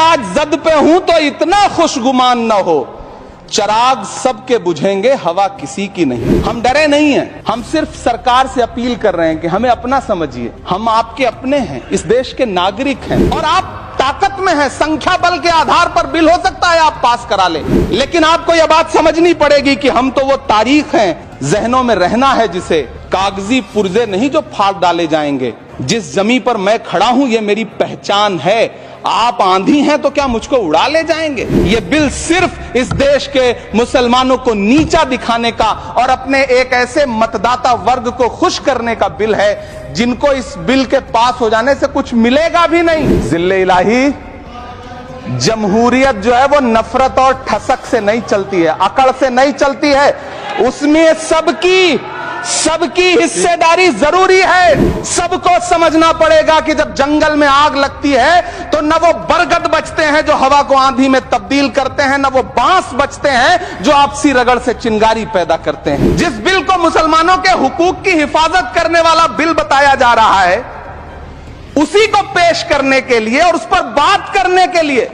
आज जद पे हूं तो इतना खुशगुमान न हो, चराग सबके बुझेंगे हवा किसी की नहीं। हम डरे नहीं हैं, हम सिर्फ सरकार से अपील कर रहे हैं कि हमें अपना समझिए, हम आपके अपने हैं, इस देश के नागरिक हैं और आप ताकत में हैं। संख्या बल के आधार पर बिल हो सकता है आप पास करा लें, लेकिन आपको यह बात समझनी पड़ेगी कि हम तो वो तारीख हैं, जहनों में रहना है जिसे, कागजी पुर्जे नहीं जो फाड़ डाले जाएंगे। जिस जमीन पर मैं खड़ा हूं ये मेरी पहचान है। आप आंधी हैं तो क्या मुझको उड़ा ले जाएंगे? ये बिल सिर्फ इस देश के मुसलमानों को नीचा दिखाने का और अपने एक ऐसे मतदाता वर्ग को खुश करने का बिल है जिनको इस बिल के पास हो जाने से कुछ मिलेगा भी नहीं। जिल्ले इलाही, जमहूरियत जो है वो नफरत और ठसक से नहीं चलती है, अकड़ से नहीं चलती है, उसमें सबकी हिस्सेदारी जरूरी है। सबको समझना पड़ेगा कि जब जंगल में आग लगती है तो न वो बरगद बचते हैं जो हवा को आंधी में तब्दील करते हैं, न वो बांस बचते हैं जो आपसी रगड़ से चिंगारी पैदा करते हैं। जिस बिल को मुसलमानों के हुकूक की हिफाजत करने वाला बिल बताया जा रहा है, उसी को पेश करने के लिए और उस पर बात करने के लिए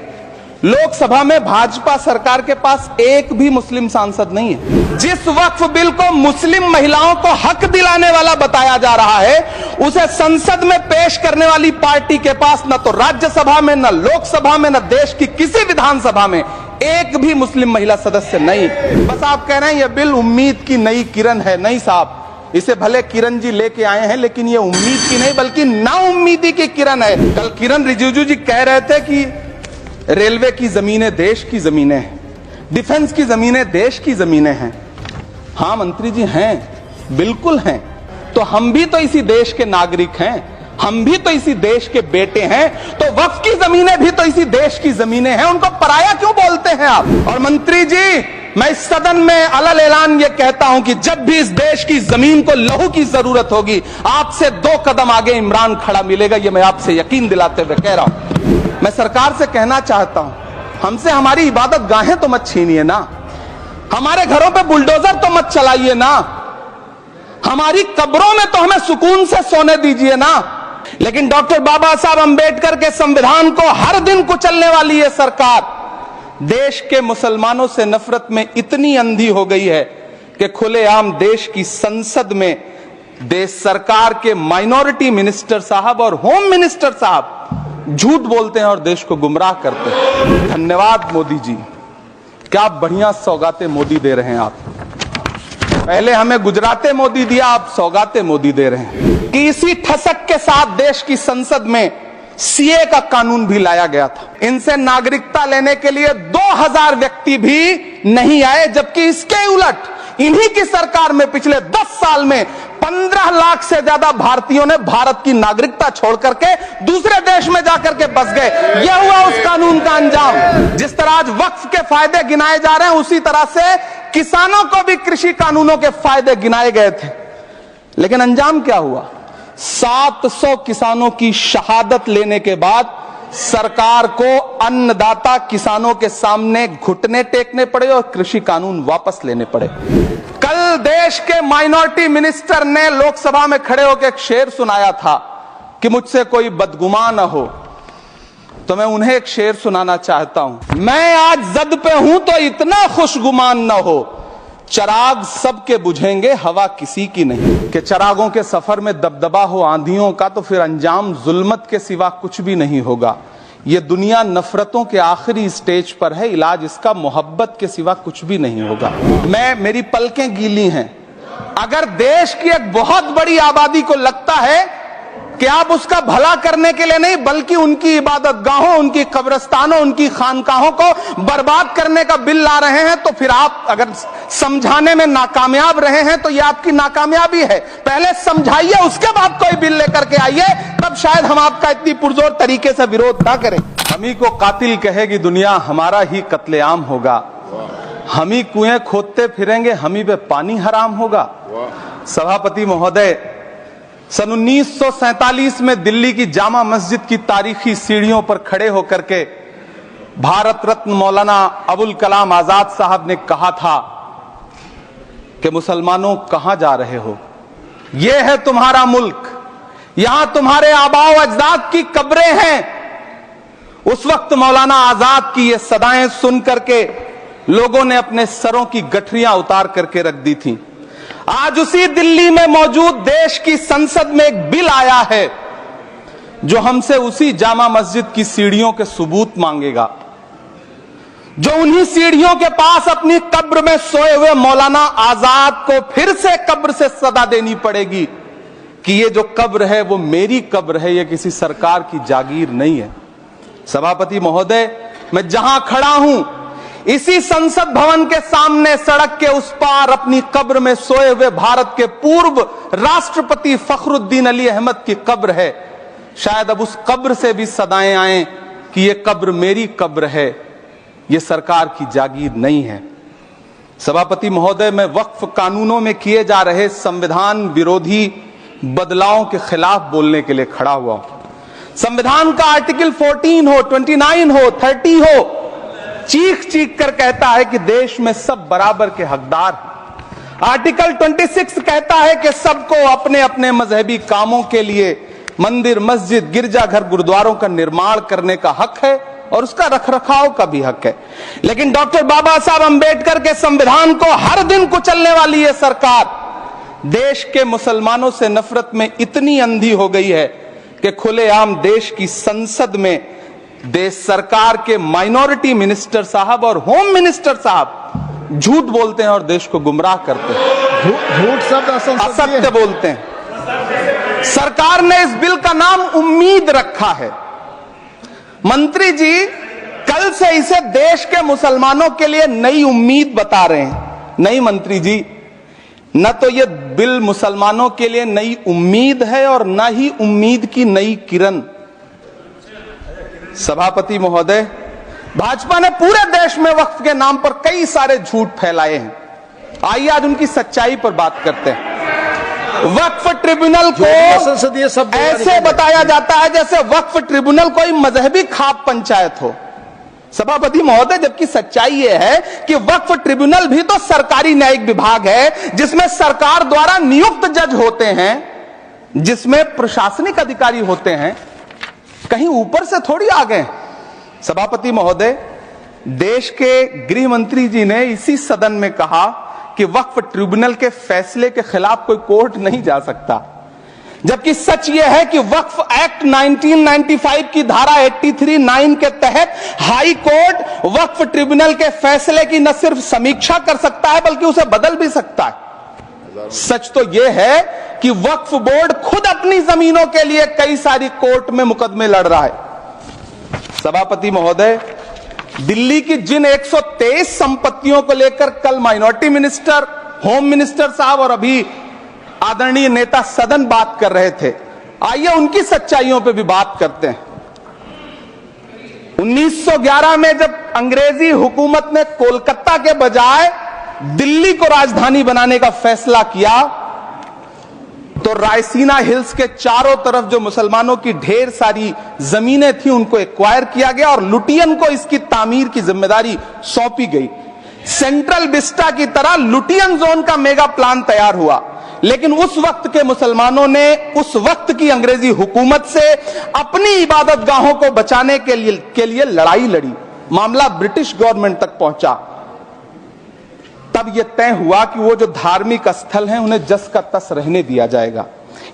लोकसभा में भाजपा सरकार के पास एक भी मुस्लिम सांसद नहीं है। जिस वक्फ बिल को मुस्लिम महिलाओं को हक दिलाने वाला बताया जा रहा है, उसे संसद में पेश करने वाली पार्टी के पास न तो राज्यसभा में, न लोकसभा में, न देश की किसी विधानसभा में एक भी मुस्लिम महिला सदस्य नहीं। बस आप कह रहे हैं यह बिल उम्मीद की नई किरण है। नहीं साहब, इसे भले किरण जी लेके आए हैं, लेकिन ये उम्मीद की नहीं बल्कि नाउम्मीदी की किरण है। कल किरण रिजिजू जी कह रहे थे कि रेलवे की जमीनें देश की जमीनें हैं, डिफेंस की जमीनें देश की जमीनें हैं। हाँ मंत्री जी हैं, बिल्कुल हैं। तो हम भी तो इसी देश के नागरिक हैं, हम भी तो इसी देश के बेटे हैं, तो वक्फ की जमीनें भी तो इसी देश की जमीनें हैं, उनको पराया क्यों बोलते हैं आप? और मंत्री जी, मैं इस सदन में अलल ऐलान ये कहता हूं कि जब भी इस देश की जमीन को लहू की जरूरत होगी, आपसे 2 कदम आगे इमरान खड़ा मिलेगा, ये मैं आपसे यकीन दिलाते हुए कह रहा हूं। मैं सरकार से कहना चाहता हूं, हमसे हमारी इबादत गाहें तो मत छीनिए ना, हमारे घरों पे बुलडोजर तो मत चलाइए ना, हमारी कब्रों में तो हमें सुकून से सोने दीजिए ना। लेकिन डॉक्टर बाबा साहब अंबेडकर के संविधान को हर दिन कुचलने वाली ये सरकार देश के मुसलमानों से नफरत में इतनी अंधी हो गई है कि खुलेआम देश की संसद में देश सरकार के माइनॉरिटी मिनिस्टर साहब और होम मिनिस्टर साहब झूठ बोलते हैं और देश को गुमराह करते हैं। धन्यवाद मोदी जी, क्या बढ़िया सौगातें मोदी दे रहे हैं आप। पहले हमें गुजराते मोदी दिया, आप सौगातें मोदी दे रहे हैं। कि इसी ठसक के साथ देश की संसद में सीए का कानून भी लाया गया था। इनसे नागरिकता लेने के लिए 2000 व्यक्ति भी नहीं आए, जबकि इसके उलट इन्हीं की सरकार में पिछले 10 साल में 15 लाख से ज्यादा भारतीयों ने भारत की नागरिकता छोड़ करके दूसरे देश में जाकर के बस गए। यह हुआ उस कानून का अंजाम। जिस तरह आज वक्फ के फायदे गिनाए जा रहे हैं, उसी तरह से किसानों को भी कृषि कानूनों के फायदे गिनाए गए थे। लेकिन अंजाम क्या हुआ? 700 किसानों की शहादत लेने के बाद सरकार को अन्नदाता किसानों के सामने घुटने टेकने पड़े और कृषि कानून वापस लेने पड़े। कल देश के माइनॉरिटी मिनिस्टर ने लोकसभा में खड़े होकर एक शेर सुनाया था कि मुझसे कोई बदगुमान न हो, तो मैं उन्हें एक शेर सुनाना चाहता हूं। मैं आज जद पे हूं तो इतना खुशगुमान न हो, चराग सबके बुझेंगे हवा किसी की नहीं। कि चरागों के सफर में दबदबा हो आंधियों का, तो फिर अंजाम जुल्मत के सिवा कुछ भी नहीं होगा। ये दुनिया नफरतों के आखिरी स्टेज पर है, इलाज इसका मोहब्बत के सिवा कुछ भी नहीं होगा। मेरी पलकें गीली हैं। अगर देश की एक बहुत बड़ी आबादी को लगता है कि आप उसका भला करने के लिए नहीं बल्कि उनकी इबादत गाहों, उनकी कब्रिस्तानों, उनकी खानकाहों को बर्बाद करने का बिल ला रहे हैं, तो फिर आप अगर समझाने में नाकामयाब रहे हैं तो यह आपकी नाकामयाबी है। पहले समझाइए, उसके बाद कोई बिल लेकर के आइए, तब शायद हम आपका इतनी पुरजोर तरीके से विरोध ना करें। हम ही को कातिल कहेगी दुनिया, हमारा ही कत्लेआम होगा। हम ही कुएं खोदते फिरेंगे, हम ही पे पानी हराम होगा। सभापति महोदय, सन 1947 में दिल्ली की जामा मस्जिद की तारीखी सीढ़ियों पर खड़े होकर के भारत रत्न मौलाना अबुल कलाम आजाद साहब ने कहा था कि मुसलमानों कहां जा रहे हो, यह है तुम्हारा मुल्क, यहां तुम्हारे आबाओ अजदाद की कब्रें हैं, उस वक्त मौलाना आजाद की ये सदाएं सुन करके लोगों ने अपने सरों की गठरियां उतार करके रख दी थी। आज उसी दिल्ली में मौजूद देश की संसद में एक बिल आया है जो हमसे उसी जामा मस्जिद की सीढ़ियों के सबूत मांगेगा, जो उन्हीं सीढ़ियों के पास अपनी कब्र में सोए हुए मौलाना आजाद को फिर से कब्र से सदा देनी पड़ेगी कि ये जो कब्र है वो मेरी कब्र है, ये किसी सरकार की जागीर नहीं है। सभापति महोदय, मैं जहां खड़ा हूं इसी संसद भवन के सामने सड़क के उस पार अपनी कब्र में सोए हुए भारत के पूर्व राष्ट्रपति फखरुद्दीन अली अहमद की कब्र है। शायद अब उस कब्र से भी सदाएं आए कि ये कब्र मेरी कब्र है, ये सरकार की जागीर नहीं है। सभापति महोदय, मैं वक्फ कानूनों में किए जा रहे संविधान विरोधी बदलावों के खिलाफ बोलने के लिए खड़ा हुआ हूं। संविधान का आर्टिकल 14 हो, 29 हो, 30 हो, चीख चीख कर कहता है कि देश में सब बराबर के हकदार हैं। आर्टिकल 26 कहता है कि सबको अपने अपने मजहबी कामों के लिए मंदिर, मस्जिद, गिरजाघर, गुरुद्वारों का निर्माण करने का हक है और उसका रखरखाव का भी हक है। लेकिन डॉक्टर बाबा साहब अंबेडकर के संविधान को हर दिन कुचलने वाली ये सरकार देश के मुसलमानों से नफरत में इतनी अंधी हो गई है कि खुलेआम देश की संसद में देश सरकार के माइनॉरिटी मिनिस्टर साहब और होम मिनिस्टर साहब झूठ बोलते हैं और देश को गुमराह करते हैं, झूठ शब्द असत्य बोलते हैं। सरकार ने इस बिल का नाम उम्मीद रखा है। मंत्री जी कल से इसे देश के मुसलमानों के लिए नई उम्मीद बता रहे हैं। नहीं मंत्री जी, न तो यह बिल मुसलमानों के लिए नई उम्मीद है और न ही उम्मीद की नई किरण। सभापति महोदय, भाजपा ने पूरे देश में वक्फ के नाम पर कई सारे झूठ फैलाए हैं। आइए आज उनकी सच्चाई पर बात करते हैं। वक्फ ट्रिब्यूनल को संसदीय शब्द ऐसे बताया जाता है जैसे वक्फ ट्रिब्यूनल कोई मजहबी खाप पंचायत हो। सभापति महोदय, जबकि सच्चाई यह है कि वक्फ ट्रिब्यूनल भी तो सरकारी न्यायिक विभाग है जिसमें सरकार द्वारा नियुक्त जज होते हैं, जिसमें प्रशासनिक अधिकारी होते हैं, कहीं ऊपर से थोड़ी आ गए। सभापति महोदय, देश के गृह मंत्री जी ने इसी सदन में कहा कि वक्फ ट्रिब्यूनल के फैसले के खिलाफ कोई कोर्ट नहीं जा सकता, जबकि सच यह है कि वक्फ एक्ट 1995 की धारा 83(9) के तहत हाई कोर्ट वक्फ ट्रिब्यूनल के फैसले की न सिर्फ समीक्षा कर सकता है बल्कि उसे बदल भी सकता है। सच तो यह है कि वक्फ बोर्ड खुद अपनी जमीनों के लिए कई सारी कोर्ट में मुकदमे लड़ रहा है। सभापति महोदय, दिल्ली की जिन 123 संपत्तियों को लेकर कल माइनॉरिटी मिनिस्टर, होम मिनिस्टर साहब और अभी आदरणीय नेता सदन बात कर रहे थे, आइए उनकी सच्चाइयों पे भी बात करते हैं। 1911 में जब अंग्रेजी हुकूमत ने कोलकाता के बजाय दिल्ली को राजधानी बनाने का फैसला किया तो रायसीना हिल्स के चारों तरफ जो मुसलमानों की ढेर सारी जमीनें थी उनको एक्वायर किया गया और लुटियन को इसकी तामीर की जिम्मेदारी सौंपी गई। सेंट्रल विस्टा की तरह लुटियन जोन का मेगा प्लान तैयार हुआ, लेकिन उस वक्त के मुसलमानों ने उस वक्त की अंग्रेजी हुकूमत से अपनी इबादत गाहों को बचाने के लिए लड़ाई लड़ी। मामला ब्रिटिश गवर्नमेंट तक पहुंचा। तब यह तय हुआ कि वो जो धार्मिक स्थल हैं उन्हें जस का तस रहने दिया जाएगा।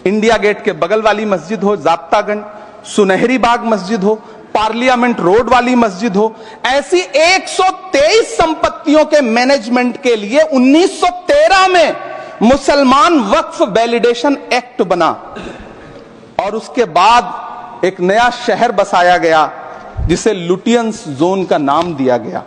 इंडिया गेट के बगल वाली मस्जिद हो, जाप्तागंज, सुनहरी बाग मस्जिद हो, पार्लियामेंट रोड वाली मस्जिद हो, ऐसी 123 संपत्तियों के मैनेजमेंट के लिए 1913 में मुसलमान वक्फ वैलिडेशन एक्ट बना और उसके बाद एक नया शहर बसाया गया जिसे लुटियंस जोन का नाम दिया गया।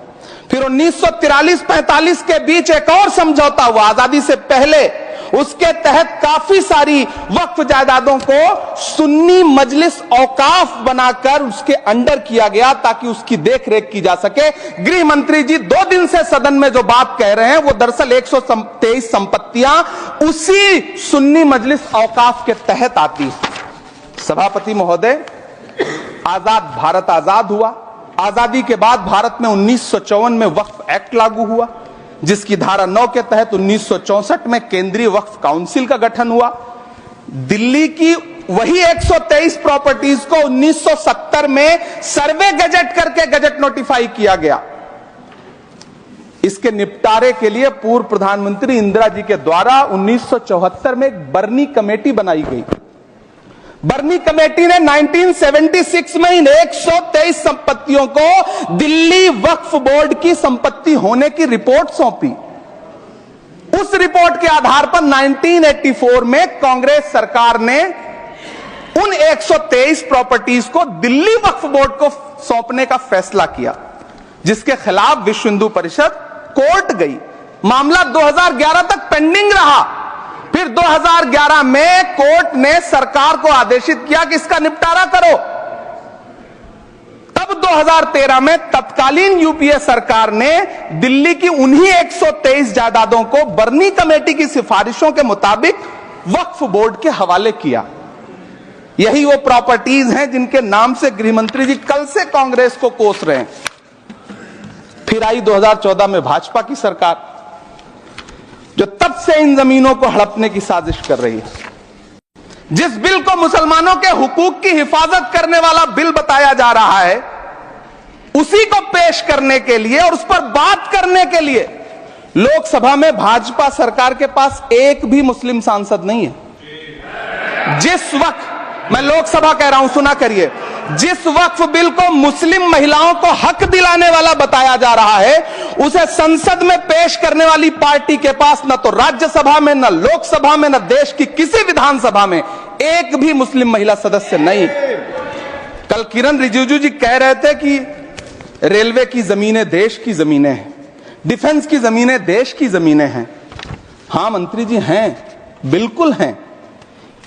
फिर 1943-45 के बीच एक और समझौता हुआ आजादी से पहले, उसके तहत काफी सारी वक्फ जायदादों को सुन्नी मजलिस औकाफ बनाकर उसके अंडर किया गया ताकि उसकी देखरेख की जा सके। गृह मंत्री जी 2 दिन से सदन में जो बात कह रहे हैं वो दरअसल 123 संपत्तियां उसी सुन्नी मजलिस औकाफ के तहत आती। सभापति महोदय, आजाद भारत आजाद हुआ। आजादी के बाद भारत में 1954 में वक्फ एक्ट लागू हुआ, जिसकी धारा 9 के तहत 1964 में केंद्रीय वक्फ काउंसिल का गठन हुआ। दिल्ली की वही 123 प्रॉपर्टीज को 1970 में सर्वे गजट करके गजट नोटिफाई किया गया। इसके निपटारे के लिए पूर्व प्रधानमंत्री इंदिरा जी के द्वारा 1974 में एक बर्नी कमेटी बनाई गई। बर्नी कमेटी ने 1976 में इन 123 संपत्तियों को दिल्ली वक्फ बोर्ड की संपत्ति होने की रिपोर्ट सौंपी। उस रिपोर्ट के आधार पर 1984 में कांग्रेस सरकार ने उन 123 प्रॉपर्टीज को दिल्ली वक्फ बोर्ड को सौंपने का फैसला किया, जिसके खिलाफ विश्व हिंदू परिषद कोर्ट गई। मामला 2011 तक पेंडिंग रहा। फिर 2011 में कोर्ट ने सरकार को आदेशित किया कि इसका निपटारा करो। तब 2013 में तत्कालीन यूपीए सरकार ने दिल्ली की उन्हीं 123 जायदादों को बर्नी कमेटी की सिफारिशों के मुताबिक वक्फ बोर्ड के हवाले किया। यही वो प्रॉपर्टीज हैं जिनके नाम से गृहमंत्री जी कल से कांग्रेस को कोस रहे हैं। फिर आई 2014 में भाजपा की सरकार, जो तब से इन जमीनों को हड़पने की साजिश कर रही है। जिस बिल को मुसलमानों के हुकूक की हिफाजत करने वाला बिल बताया जा रहा है, उसी को पेश करने के लिए और उस पर बात करने के लिए लोकसभा में भाजपा सरकार के पास एक भी मुस्लिम सांसद नहीं है। जिस वक्त, मैं लोकसभा कह रहा हूं, सुना करिए, जिस वक्फ बिल को मुस्लिम महिलाओं को हक दिलाने वाला बताया जा रहा है, उसे संसद में पेश करने वाली पार्टी के पास न तो राज्यसभा में, न लोकसभा में, न देश की किसी विधानसभा में एक भी मुस्लिम महिला सदस्य नहीं। कल किरण रिजिजू जी कह रहे थे कि रेलवे की जमीनें देश की जमीनें हैं, डिफेंस की जमीनें देश की जमीनें हैं। हां मंत्री जी, हैं, बिल्कुल हैं।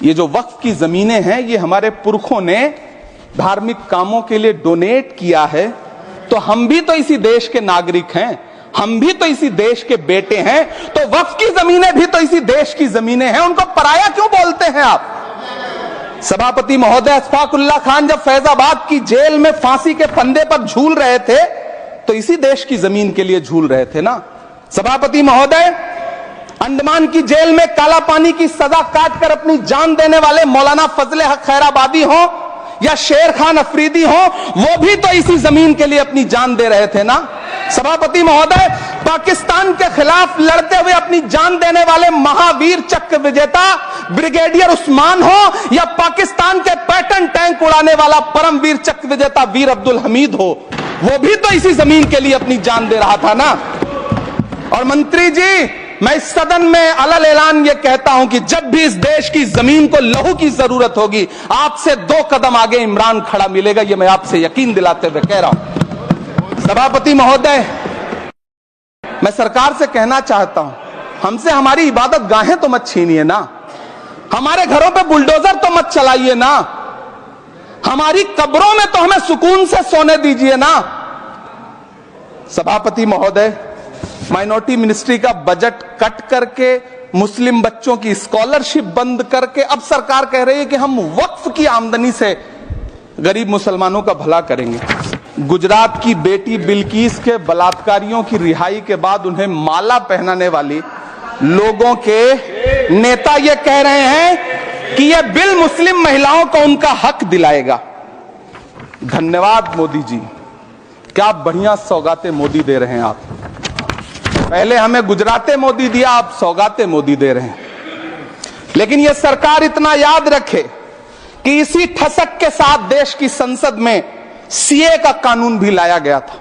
ये जो वक्फ की जमीनें हैं, ये हमारे पुरखों ने धार्मिक कामों के लिए डोनेट किया है। तो हम भी तो इसी देश के नागरिक हैं, हम भी तो इसी देश के बेटे हैं। तो वक्फ की जमीनें भी तो इसी देश की जमीनें हैं, उनको पराया क्यों बोलते हैं आप? सभापति महोदय अशफाकुल्लाह खान जब फैजाबाद की जेल में फांसी के फंदे पर झूल रहे थे, तो इसी देश की जमीन के लिए झूल रहे थे ना। सभापति महोदय, अंडमान की जेल में काला पानी की सजा काटकर अपनी जान देने वाले मौलाना फजले हक खैराबादी हो या शेर खान अफरीदी हो, वो भी तो इसी जमीन के लिए अपनी जान दे रहे थे ना। सभापति महोदय, पाकिस्तान के खिलाफ लड़ते हुए अपनी जान देने वाले महावीर चक्र विजेता ब्रिगेडियर उस्मान हो या पाकिस्तान के पैटर्न टैंक उड़ाने वाला परमवीर चक्र विजेता वीर अब्दुल हमीद हो, वो भी तो इसी जमीन के लिए अपनी जान दे रहा था ना। और मंत्री जी, मैं इस सदन में अलल ऐलान ये कहता हूं कि जब भी इस देश की जमीन को लहू की जरूरत होगी, आपसे 2 कदम आगे इमरान खड़ा मिलेगा। ये मैं आपसे यकीन दिलाते हुए कह रहा हूं। सभापति महोदय, मैं सरकार से कहना चाहता हूं, हमसे हमारी इबादत गाहें तो मत छीनिए ना, हमारे घरों पे बुलडोजर तो मत चलाइए ना, हमारी कब्रों में तो हमें सुकून से सोने दीजिए ना। सभापति महोदय, माइनॉरिटी मिनिस्ट्री का बजट कट करके, मुस्लिम बच्चों की स्कॉलरशिप बंद करके अब सरकार कह रही है कि हम वक्फ की आमदनी से गरीब मुसलमानों का भला करेंगे। गुजरात की बेटी बिल्किस के बलात्कारियों की रिहाई के बाद उन्हें माला पहनाने वाली लोगों के नेता ये कह रहे हैं कि यह बिल मुस्लिम महिलाओं को उनका हक दिलाएगा। धन्यवाद मोदी जी, क्या बढ़िया सौगातें मोदी दे रहे हैं आप। पहले हमें गुजराते मोदी दिया, आप सौगाते मोदी दे रहे हैं। लेकिन यह सरकार इतना याद रखे कि इसी ठसक के साथ देश की संसद में सीए का कानून भी लाया गया था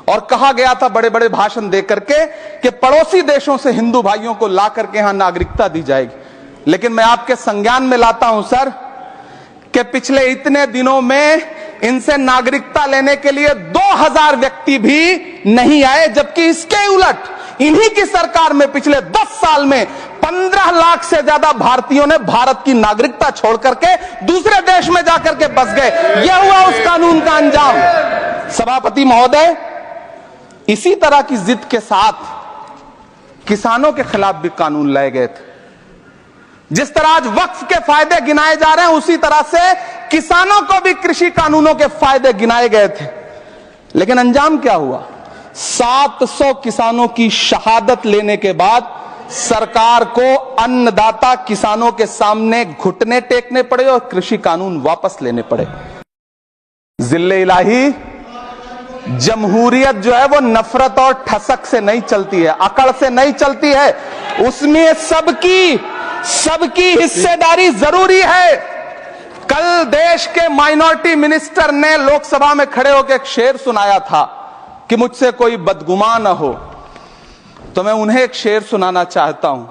और कहा गया था बड़े बड़े भाषण देकर के कि पड़ोसी देशों से हिंदू भाइयों को ला करके यहां नागरिकता दी जाएगी। लेकिन मैं आपके संज्ञान में लाता हूं सर कि पिछले इतने दिनों में इनसे नागरिकता लेने के लिए 2000 व्यक्ति भी नहीं आए, जबकि इसके उलट इन्हीं की सरकार में पिछले 10 साल में 15 लाख से ज्यादा भारतीयों ने भारत की नागरिकता छोड़ करके दूसरे देश में जाकर के बस गए। यह हुआ उस कानून का अंजाम। सभापति महोदय, इसी तरह की जिद के साथ किसानों के खिलाफ भी कानून लाए गए थे। जिस तरह आज वक्फ के फायदे गिनाए जा रहे हैं, उसी तरह से किसानों को भी कृषि कानूनों के फायदे गिनाए गए थे। लेकिन अंजाम क्या हुआ? 700 किसानों की शहादत लेने के बाद सरकार को अन्नदाता किसानों के सामने घुटने टेकने पड़े और कृषि कानून वापस लेने पड़े। जिल्ले इलाही, जमहूरियत जो है वो नफरत और ठसक से नहीं चलती है, अकड़ से नहीं चलती है, उसमें सबकी हिस्सेदारी जरूरी है। कल देश के माइनॉरिटी मिनिस्टर ने लोकसभा में खड़े होकर एक शेर सुनाया था कि मुझसे कोई बदगुमान न हो, तो मैं उन्हें एक शेर सुनाना चाहता हूं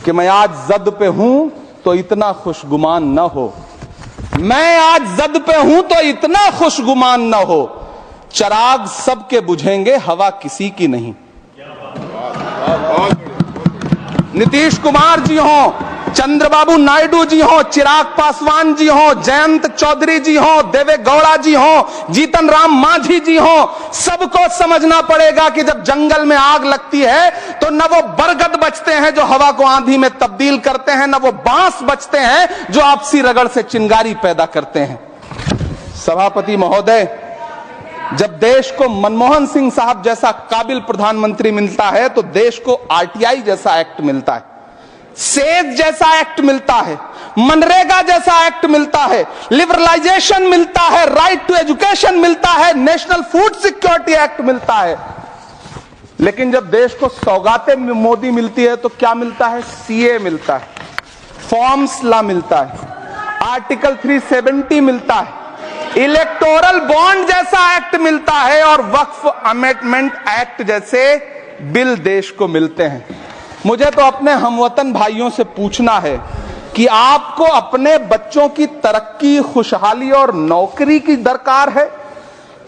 कि मैं आज जद पे हूं तो इतना खुशगुमान न हो, मैं आज जद पे हूं तो इतना खुशगुमान न हो, चिराग सबके बुझेंगे हवा किसी की नहीं। नीतीश कुमार जी हो, चंद्रबाबू नायडू जी हो, चिराग पासवान जी हो, जयंत चौधरी जी हो, देवे गौड़ा जी हो, जीतन राम मांझी जी हो, सबको समझना पड़ेगा कि जब जंगल में आग लगती है तो न वो बरगद बचते हैं जो हवा को आंधी में तब्दील करते हैं, न वो बांस बचते हैं जो आपसी रगड़ से चिंगारी पैदा करते हैं। सभापति महोदय, जब देश को मनमोहन सिंह साहब जैसा काबिल प्रधानमंत्री मिलता है तो देश को आरटीआई जैसा एक्ट मिलता है, सेज जैसा एक्ट मिलता है, मनरेगा जैसा एक्ट मिलता है, लिबरलाइजेशन मिलता है, राइट टू एजुकेशन मिलता है, नेशनल फूड सिक्योरिटी एक्ट मिलता है। लेकिन जब देश को सौगातें मोदी मिलती है तो क्या मिलता है? सीए मिलता है, फॉर्म्स लॉ मिलता है, आर्टिकल 370 मिलता है, इलेक्टोरल बॉन्ड जैसा एक्ट मिलता है और वक्फ अमेंडमेंट एक्ट जैसे बिल देश को मिलते हैं। मुझे तो अपने हमवतन भाइयों से पूछना है कि आपको अपने बच्चों की तरक्की, खुशहाली और नौकरी की दरकार है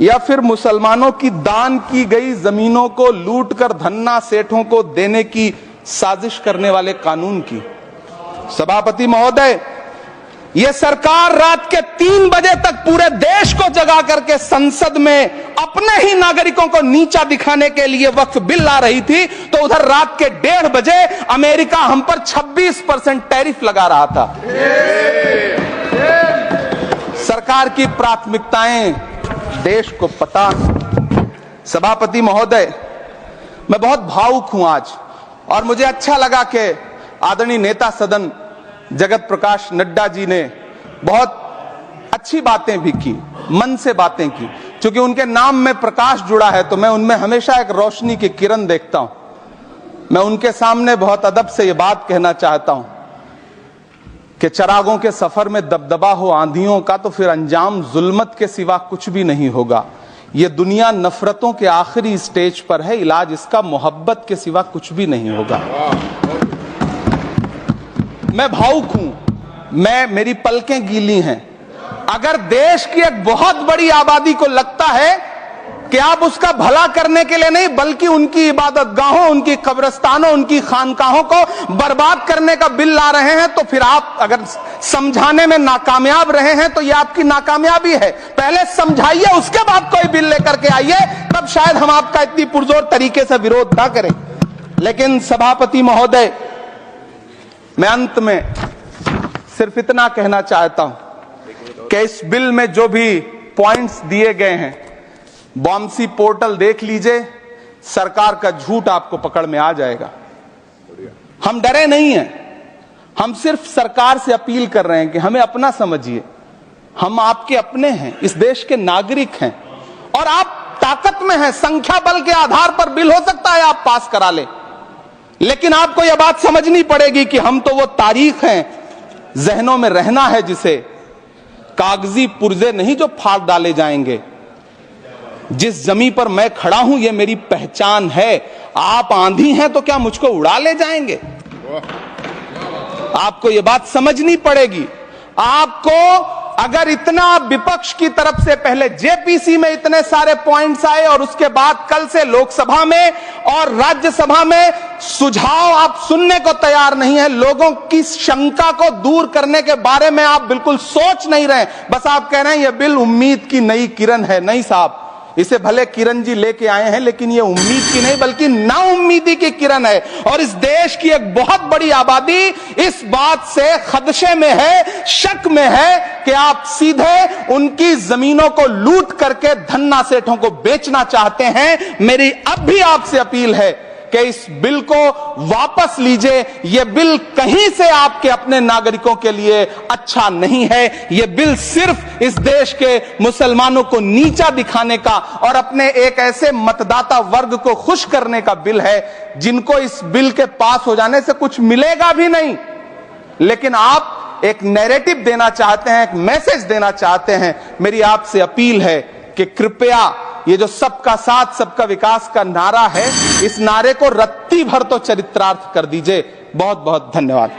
या फिर मुसलमानों की दान की गई जमीनों को लूटकर धन्ना सेठों को देने की साजिश करने वाले कानून की? सभापति महोदय, यह सरकार रात के 3 बजे तक पूरे देश को जगा करके संसद में अपने ही नागरिकों को नीचा दिखाने के लिए वक्फ बिल ला रही थी, तो उधर रात के 1:30 बजे अमेरिका हम पर 26% टैरिफ लगा रहा था। सरकार की प्राथमिकताएं देश को पता। सभापति महोदय, मैं बहुत भावुक हूं आज, और मुझे अच्छा लगा कि आदरणीय नेता सदन जगत प्रकाश नड्डा जी ने बहुत अच्छी बातें भी की, मन से बातें की। क्योंकि उनके नाम में प्रकाश जुड़ा है तो मैं उनमें हमेशा एक रोशनी की किरण देखता हूं। मैं उनके सामने बहुत अदब से यह बात कहना चाहता हूं कि चिरागों के सफर में दबदबा हो आंधियों का तो फिर अंजाम जुल्मत के सिवा कुछ भी नहीं होगा। यह दुनिया नफरतों के आखिरी स्टेज पर है, इलाज इसका मोहब्बत के सिवा कुछ भी नहीं होगा। मैं भावुक हूं, मेरी पलकें गीली हैं। अगर देश की एक बहुत बड़ी आबादी को लगता है कि आप उसका भला करने के लिए नहीं बल्कि उनकी इबादतगाहों, उनकी कब्रिस्तानों, उनकी खानकाहों को बर्बाद करने का बिल ला रहे हैं, तो फिर आप अगर समझाने में नाकामयाब रहे हैं तो यह आपकी नाकामयाबी है। पहले समझाइए, उसके बाद कोई बिल लेकर के आइए, तब शायद हम आपका इतनी पुरजोर तरीके से विरोध ना करें। लेकिन सभापति महोदय, मैं अंत में सिर्फ इतना कहना चाहता हूं कि इस बिल में जो भी पॉइंट्स दिए गए हैं, बॉम्सी पोर्टल देख लीजिए, सरकार का झूठ आपको पकड़ में आ जाएगा। हम डरे नहीं हैं, हम सिर्फ सरकार से अपील कर रहे हैं कि हमें अपना समझिए। हम आपके अपने हैं, इस देश के नागरिक हैं, और आप ताकत में हैं। संख्या बल के आधार पर बिल हो सकता है आप पास करा ले, लेकिन आपको यह बात समझनी पड़ेगी कि हम तो वो तारीख हैं, जहनों में रहना है जिसे, कागजी पुर्जे नहीं जो फाड़ डाले जाएंगे। जिस जमीन पर मैं खड़ा हूं यह मेरी पहचान है। आप आंधी हैं तो क्या मुझको उड़ा ले जाएंगे? आपको यह बात समझनी पड़ेगी। आपको अगर इतना विपक्ष की तरफ से पहले जेपीसी में इतने सारे पॉइंट्स आए और उसके बाद कल से लोकसभा में और राज्यसभा में सुझाव आप सुनने को तैयार नहीं है, लोगों की शंका को दूर करने के बारे में आप बिल्कुल सोच नहीं रहे, बस आप कह रहे हैं यह बिल उम्मीद की नई किरण है। नहीं साहब, इसे भले किरण जी लेके आए हैं, लेकिन ये उम्मीद की नहीं बल्कि नाउम्मीदी की किरण है। और इस देश की एक बहुत बड़ी आबादी इस बात से खदशे में है, शक में है कि आप सीधे उनकी जमीनों को लूट करके धन्ना सेठों को बेचना चाहते हैं। मेरी अब भी आपसे अपील है कि इस बिल को वापस लीजिए। यह बिल कहीं से आपके अपने नागरिकों के लिए अच्छा नहीं है। यह बिल सिर्फ इस देश के मुसलमानों को नीचा दिखाने का और अपने एक ऐसे मतदाता वर्ग को खुश करने का बिल है जिनको इस बिल के पास हो जाने से कुछ मिलेगा भी नहीं। लेकिन आप एक नैरेटिव देना चाहते हैं, एक मैसेज देना चाहते हैं। मेरी आपसे अपील है कि कृपया ये जो सबका साथ सबका विकास का नारा है, इस नारे को रत्ती भर तो चरित्रार्थ कर दीजिए। बहुत बहुत धन्यवाद।